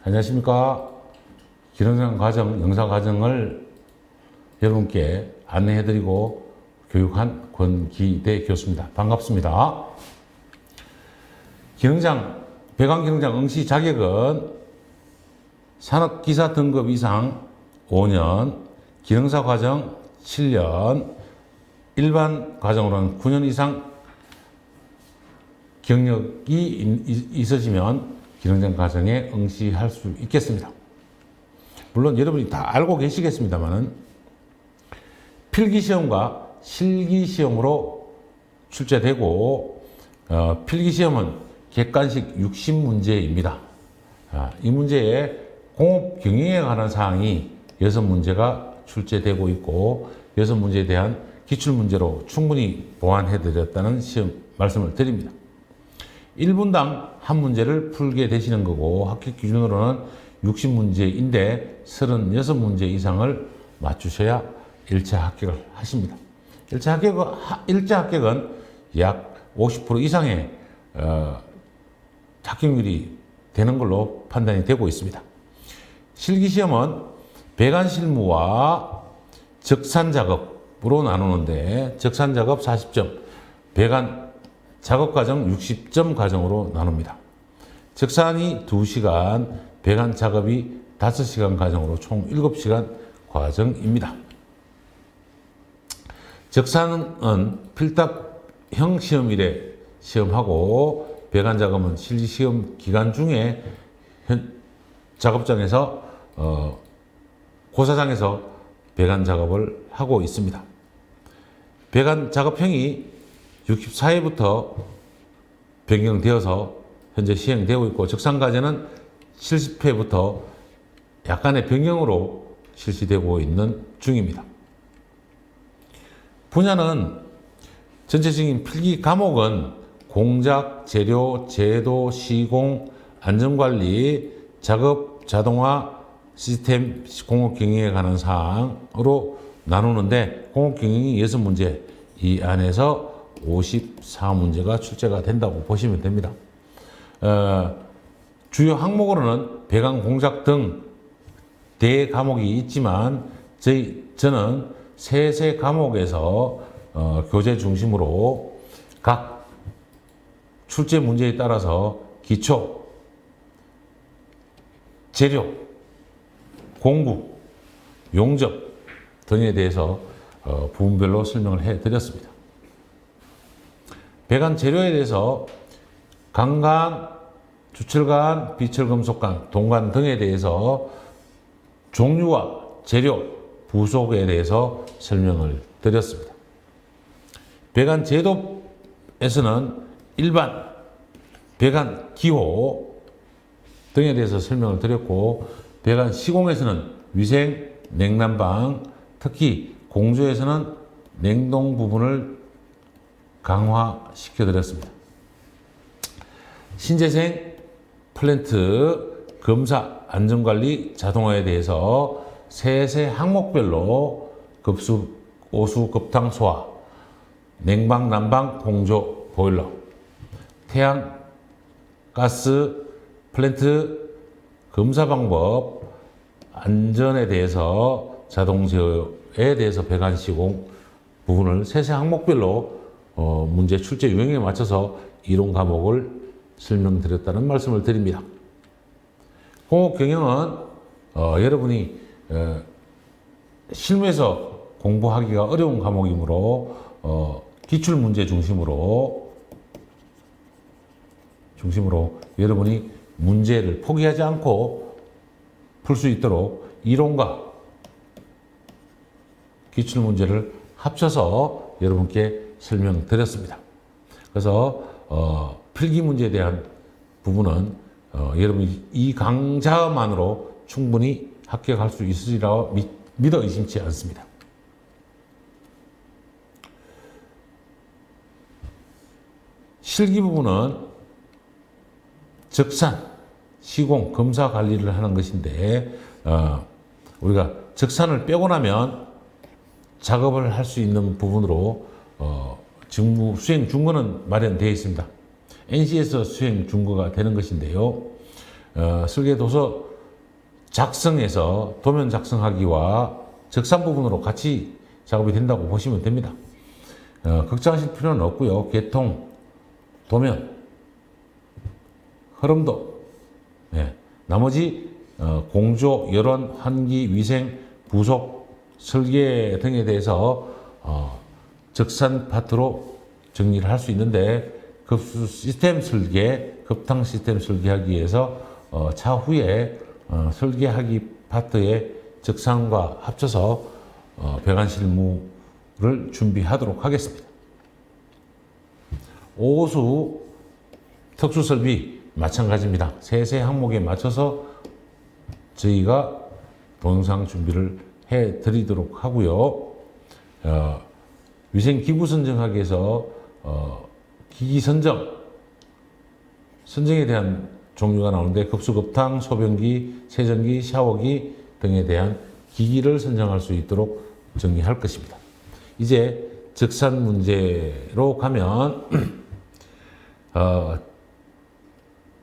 안녕하십니까. 기능장 과정, 영상 과정을 여러분께 안내해드리고 교육한 권기대 교수입니다. 반갑습니다. 기능장, 배관 기능장 응시 자격은 산업기사 등급 이상 5년, 기능사 과정 7년, 일반 과정으로는 9년 이상 경력이 있으시면 기능장 과정에 응시할 수 있겠습니다. 물론 여러분이 다 알고 계시겠습니다만은 필기시험과 실기시험으로 출제되고 필기시험은 객관식 60문제입니다. 이 문제에 공업 경영에 관한 사항이 6문제가 출제되고 있고 6문제에 대한 기출문제로 충분히 보완해 드렸다는 시험 말씀을 드립니다. 1분당 한 문제를 풀게 되시는 거고 합격 기준으로는 60문제인데 36문제 이상을 맞추셔야 1차 합격을 하십니다. 1차 합격은 약 50% 이상의 합격률이 되는 걸로 판단이 되고 있습니다. 실기시험은 배관 실무와 적산 작업으로 나누는데 적산 작업 40점, 배관 작업 과정 60점 과정으로 나눕니다. 적산이 2시간, 배관 작업이 5시간 과정으로 총 7시간 과정입니다. 적산은 필답형 시험일에 시험하고 배관 작업은 실기시험 기간 중에 작업장에서 고사장에서 배관 작업을 하고 있습니다. 배관 작업형이 64회부터 변경되어서 현재 시행되고 있고 적산 과제는 70회부터 약간의 변경으로 실시되고 있는 중입니다. 분야는 전체적인 필기 과목은 공작, 재료, 제도, 시공, 안전관리, 작업, 자동화, 시스템, 공업경영에 관한 사항으로 나누는데 공업경영이 6문제, 이 안에서 54문제가 출제가 된다고 보시면 됩니다. 주요 항목으로는 배관 공작 등 대과목이 있지만 저는 세 과목에서 교재 중심으로 각 출제 문제에 따라서 기초, 재료, 공구, 용접 등에 대해서 부분별로 설명을 해드렸습니다. 배관 재료에 대해서 강간, 주철간, 비철금속간, 동간 등에 대해서 종류와 재료, 부속에 대해서 설명을 드렸습니다. 배관 제도에서는 일반, 배관 기호 등에 대해서 설명을 드렸고 배관 시공에서는 위생, 냉난방, 특히 공조에서는 냉동 부분을 강화시켜 드렸습니다. 신재생, 플랜트, 검사, 안전관리, 자동화에 대해서 세 항목별로 급수, 오수, 급탕, 소화, 냉방, 난방, 공조, 보일러, 태양, 가스, 플랜트, 검사 방법, 안전에 대해서 자동 제어에 대해서 배관 시공 부분을 세 항목별로 문제 출제 유형에 맞춰서 이론 과목을 설명드렸다는 말씀을 드립니다. 공업 경영은 여러분이 실무에서 공부하기가 어려운 과목이므로 기출 문제 중심으로 여러분이 문제를 포기하지 않고 풀 수 있도록 이론과 기출 문제를 합쳐서 여러분께 설명드렸습니다. 그래서 필기 문제에 대한 부분은 여러분이 이 강좌만으로 충분히 합격할 수 있으리라 믿어 의심치 않습니다. 실기 부분은 적산, 시공, 검사 관리를 하는 것인데 우리가 적산을 빼고 나면 작업을 할 수 있는 부분으로 직무 수행 준거는 마련되어 있습니다. NC에서 수행 준거가 되는 것인데요. 설계 도서 작성해서 도면 작성하기와 적산 부분으로 같이 작업이 된다고 보시면 됩니다. 걱정하실 필요는 없고요. 계통, 도면, 흐름도, 나머지 공조, 열원, 환기, 위생, 부속, 설계 등에 대해서 적산 파트로 정리를 할 수 있는데 급수 시스템 설계, 급탕 시스템 설계하기 위해서 차후에 설계하기 파트의 적산과 합쳐서 배관 실무를 준비하도록 하겠습니다. 오수 특수 설비 마찬가지입니다. 세세 항목에 맞춰서 저희가 동영상 준비를 해 드리도록 하고요. 위생기구 선정하기 위해서 기기 선정에 대한 종류가 나오는데 급수급탕, 소변기, 세정기, 샤워기 등에 대한 기기를 선정할 수 있도록 정리할 것입니다. 이제 적산 문제로 가면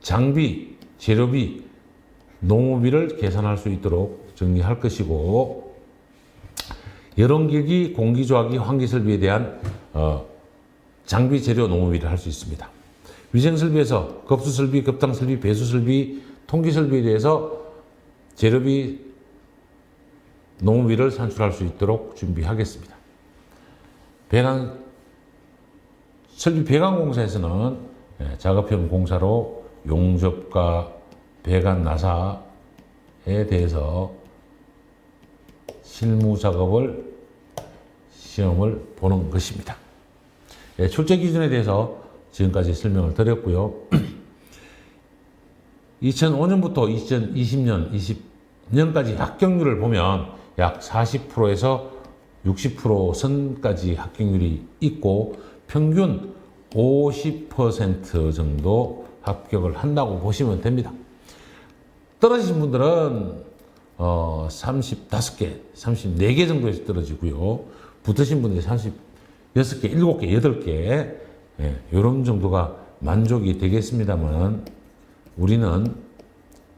장비, 재료비, 농후비를 계산할 수 있도록 정리할 것이고 여론기기, 공기조화기, 환기설비에 대한 장비, 재료, 농후비를 할 수 있습니다. 위생설비에서 급수설비, 급탕설비, 배수설비, 통기설비에 대해서 재료비, 농후비를 산출할 수 있도록 준비하겠습니다. 설비 배관공사에서는 작업형 공사로 용접과 배관 나사에 대해서 실무 작업을 시험을 보는 것입니다. 출제 기준에 대해서 지금까지 설명을 드렸고요. 2005년부터 2020년, 20년까지 합격률을 보면 약 40%에서 60% 선까지 합격률이 있고 평균 50% 정도 합격을 한다고 보시면 됩니다. 떨어지신 분들은 35개, 34개 정도에서 떨어지고요. 붙으신 분들이 36개, 7개, 8개 이런 정도가 만족이 되겠습니다만 우리는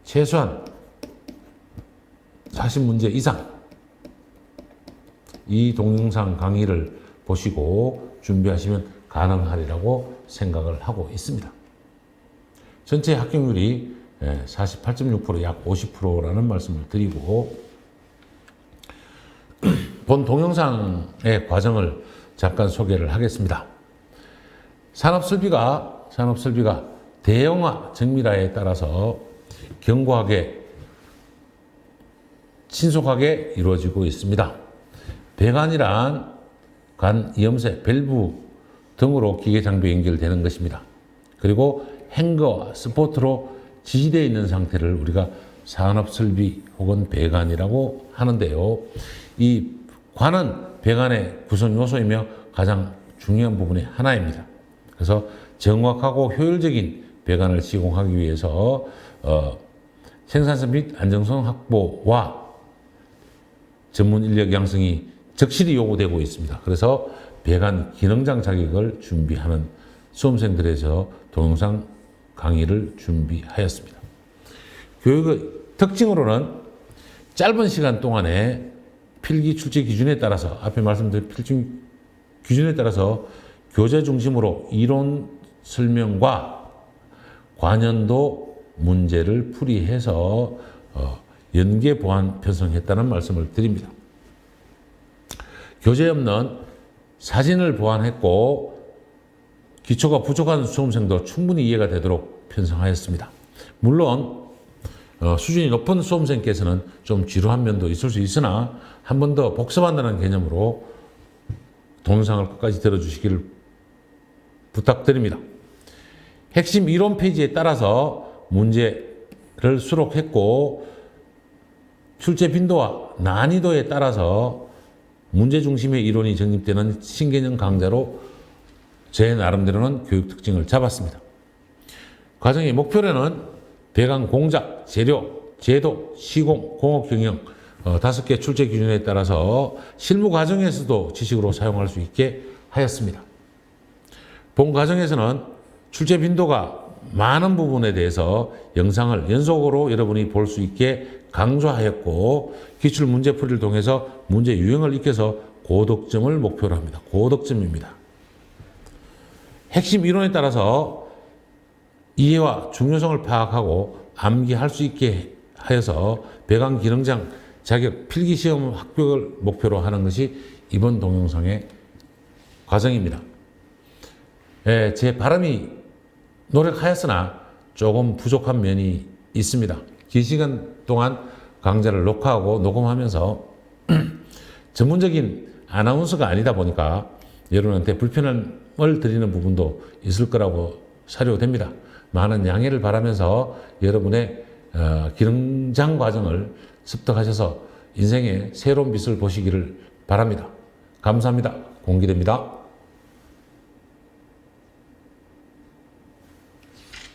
최소한 40문제 이상 이 동영상 강의를 보시고 준비하시면 가능하리라고 생각을 하고 있습니다. 전체 합격률이 48.6%, 약 50%라는 말씀을 드리고 본 동영상의 과정을 잠깐 소개를 하겠습니다. 산업설비가 대형화, 정밀화에 따라서 견고하게, 신속하게 이루어지고 있습니다. 배관이란 관, 이염새, 밸브 등으로 기계 장비 연결되는 것입니다. 그리고 행거와 스포트로 지지되어 있는 상태를 우리가 산업설비 혹은 배관이라고 하는데요. 이 관은 배관의 구성 요소이며 가장 중요한 부분의 하나입니다. 그래서 정확하고 효율적인 배관을 시공하기 위해서 생산성 및 안정성 확보와 전문 인력 양성이 적실히 요구되고 있습니다. 그래서 배관 기능장 자격을 준비하는 수험생들에서 동영상 강의를 준비하였습니다. 교육의 특징으로는 짧은 시간 동안에 필기 출제 기준에 따라서 앞에 말씀드린 필기 기준에 따라서 교재 중심으로 이론 설명과 관연도 문제를 풀이해서 연계 보완 편성했다는 말씀을 드립니다. 교재에 없는 사진을 보완했고 기초가 부족한 수험생도 충분히 이해가 되도록 편성하였습니다. 물론 수준이 높은 수험생께서는 좀 지루한 면도 있을 수 있으나 한 번 더 복습한다는 개념으로 동영상을 끝까지 들어주시기를 부탁드립니다. 핵심 이론 페이지에 따라서 문제를 수록했고 출제 빈도와 난이도에 따라서 문제 중심의 이론이 정립되는 신개념 강좌로 제 나름대로는 교육 특징을 잡았습니다. 과정의 목표로는 배관 공작, 재료, 제도, 시공, 공업 경영 5개 출제 기준에 따라서 실무 과정에서도 지식으로 사용할 수 있게 하였습니다. 본 과정에서는 출제 빈도가 많은 부분에 대해서 영상을 연속으로 여러분이 볼 수 있게 강조하였고 기출 문제풀이를 통해서 문제 유형을 익혀서 고득점을 목표로 합니다. 고득점입니다. 핵심 이론에 따라서 이해와 중요성을 파악하고 암기할 수 있게 하여서 배강 기능장 자격 필기시험 합격을 목표로 하는 것이 이번 동영상의 과정입니다. 제 바람이 노력하였으나 조금 부족한 면이 있습니다. 긴 시간 동안 강좌를 녹화하고 녹음하면서 전문적인 아나운서가 아니다 보니까 여러분한테 불편함을 드리는 부분도 있을 거라고 사료됩니다. 많은 양해를 바라면서 여러분의 기능장 과정을 습득하셔서 인생의 새로운 빛을 보시기를 바랍니다. 감사합니다. 공기대입니다.